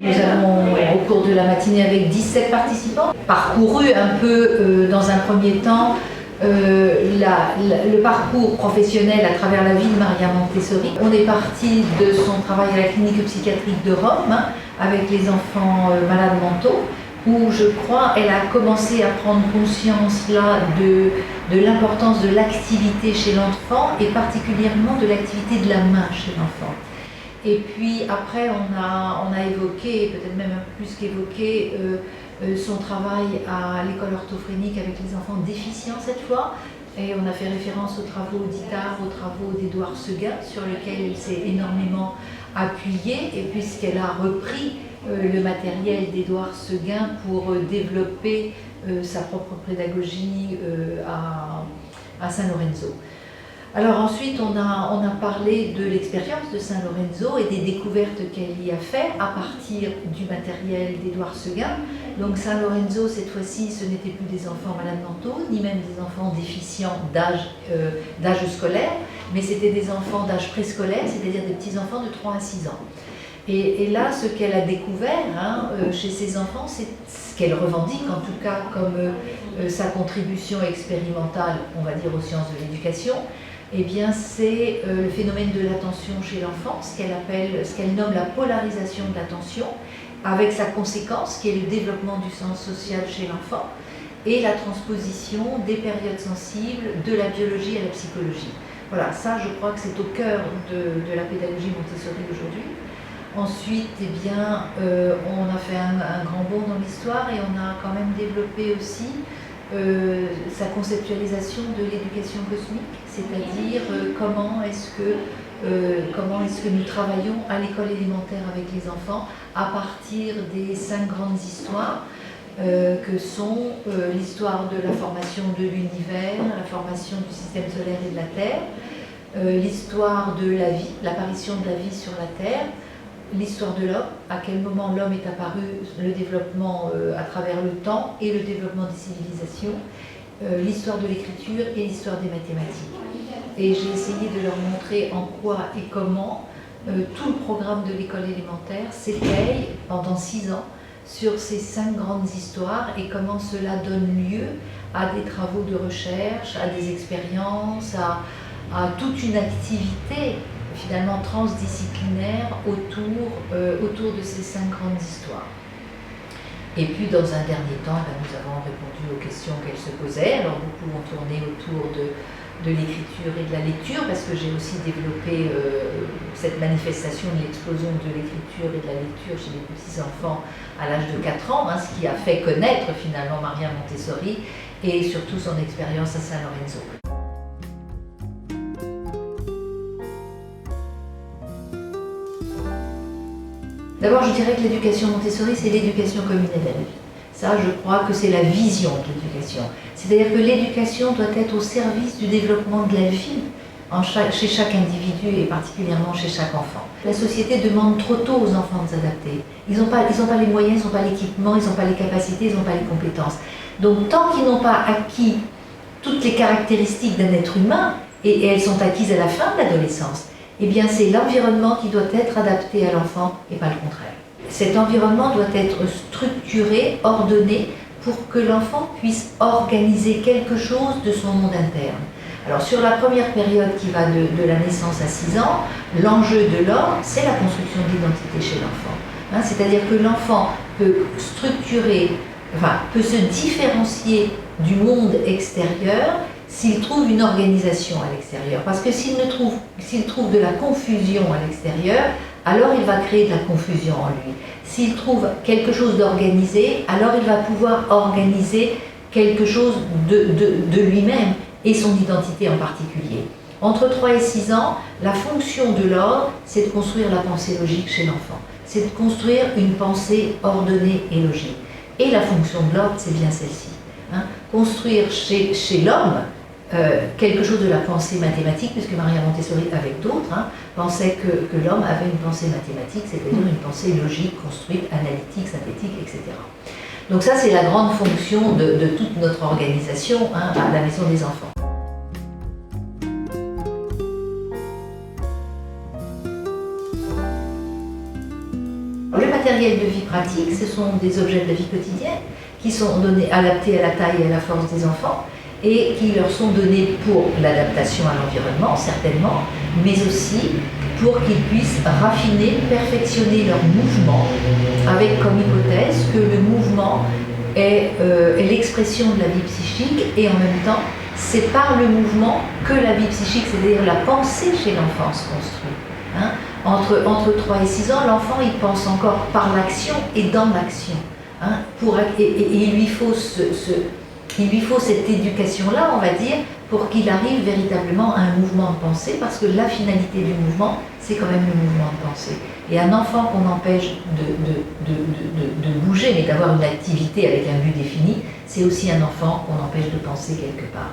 Nous avons, au cours de la matinée, avec 17 participants, parcouru un peu, dans un premier temps, le parcours professionnel à travers la vie de Maria Montessori. On est parti de son travail à la clinique psychiatrique de Rome, avec les enfants malades mentaux, où je crois elle a commencé à prendre conscience là de l'importance de l'activité chez l'enfant et particulièrement de l'activité de la main chez l'enfant. Et puis après on a évoqué, peut-être même un peu plus qu'évoqué, son travail à l'école orthophrénique avec les enfants déficients cette fois. Et on a fait référence aux travaux d'Itard, aux travaux d'Édouard Seguin, sur lesquels elle s'est énormément appuyée, et puisqu'elle a repris le matériel d'Édouard Seguin pour développer sa propre pédagogie à San Lorenzo. Alors ensuite, on a parlé de l'expérience de San Lorenzo et des découvertes qu'elle y a fait à partir du matériel d'Édouard Seguin. Donc San Lorenzo, cette fois-ci, ce n'était plus des enfants malades mentaux, ni même des enfants déficients d'âge scolaire, mais c'était des enfants d'âge préscolaire, c'est-à-dire des petits-enfants de 3 à 6 ans. Et là, ce qu'elle a découvert chez ces enfants, c'est ce qu'elle revendique, en tout cas, comme sa contribution expérimentale, on va dire, aux sciences de l'éducation. Eh bien, c'est le phénomène de l'attention chez l'enfant, ce qu'elle nomme la polarisation de l'attention, avec sa conséquence, qui est le développement du sens social chez l'enfant, et la transposition des périodes sensibles de la biologie à la psychologie. Voilà, ça, je crois que c'est au cœur de la pédagogie Montessori aujourd'hui. Ensuite, eh bien, on a fait un grand bond dans l'histoire et on a quand même développé aussi sa conceptualisation de l'éducation cosmique, c'est-à-dire comment est-ce que nous travaillons à l'école élémentaire avec les enfants à partir des 5 grandes histoires que sont l'histoire de la formation de l'univers, la formation du système solaire et de la Terre, l'histoire de la vie, l'apparition de la vie sur la Terre, l'histoire de l'homme, à quel moment l'homme est apparu, le développement à travers le temps et le développement des civilisations, l'histoire de l'écriture et l'histoire des mathématiques. Et j'ai essayé de leur montrer en quoi et comment tout le programme de l'école élémentaire s'étaye pendant 6 ans sur ces 5 grandes histoires et comment cela donne lieu à des travaux de recherche, à des expériences, à toute une activité finalement transdisciplinaire autour de ces 5 grandes histoires. Et puis dans un dernier temps, nous avons répondu aux questions qu'elle se posait. Alors beaucoup ont tourné autour de l'écriture et de la lecture, parce que j'ai aussi développé cette manifestation de l'explosion de l'écriture et de la lecture chez les petits-enfants à l'âge de 4 ans, ce qui a fait connaître finalement Maria Montessori et surtout son expérience à San Lorenzo. D'abord, je dirais que l'éducation Montessori, c'est l'éducation comme une élève. Ça, je crois que c'est la vision de l'éducation. C'est-à-dire que l'éducation doit être au service du développement de la vie chez chaque individu et particulièrement chez chaque enfant. La société demande trop tôt aux enfants de s'adapter. Ils n'ont pas les moyens, ils n'ont pas l'équipement, ils n'ont pas les capacités, ils n'ont pas les compétences. Donc, tant qu'ils n'ont pas acquis toutes les caractéristiques d'un être humain, et elles sont acquises à la fin de l'adolescence, eh bien c'est l'environnement qui doit être adapté à l'enfant et pas le contraire. Cet environnement doit être structuré, ordonné, pour que l'enfant puisse organiser quelque chose de son monde interne. Alors sur la première période qui va de la naissance à 6 ans, l'enjeu de l'homme, c'est la construction de l'identité chez l'enfant. C'est-à-dire que l'enfant peut peut se différencier du monde extérieur s'il trouve une organisation à l'extérieur. Parce que s'il trouve de la confusion à l'extérieur, alors il va créer de la confusion en lui. S'il trouve quelque chose d'organisé, alors il va pouvoir organiser quelque chose de lui-même et son identité en particulier. Entre 3 et 6 ans, la fonction de l'ordre, c'est de construire la pensée logique chez l'enfant. C'est de construire une pensée ordonnée et logique. Et la fonction de l'ordre, c'est bien celle-ci. Construire chez l'homme quelque chose de la pensée mathématique, puisque Maria Montessori, avec d'autres, pensait que l'homme avait une pensée mathématique, c'est-à-dire une pensée logique, construite, analytique, synthétique, etc. Donc ça, c'est la grande fonction de toute notre organisation à la Maison des enfants. Le matériel de vie pratique, ce sont des objets de la vie quotidienne qui sont donnés, adaptés à la taille et à la force des enfants et qui leur sont donnés pour l'adaptation à l'environnement, certainement, mais aussi pour qu'ils puissent raffiner, perfectionner leur mouvement, avec comme hypothèse que le mouvement est l'expression de la vie psychique et en même temps, c'est par le mouvement que la vie psychique, c'est-à-dire la pensée chez l'enfant, se construit. Hein? Entre 3 et 6 ans, l'enfant, il pense encore par l'action et dans l'action. Hein? Et il lui faut cette éducation-là, on va dire, pour qu'il arrive véritablement à un mouvement de pensée, parce que la finalité du mouvement, c'est quand même le mouvement de pensée. Et un enfant qu'on empêche de bouger, mais d'avoir une activité avec un but défini, c'est aussi un enfant qu'on empêche de penser quelque part.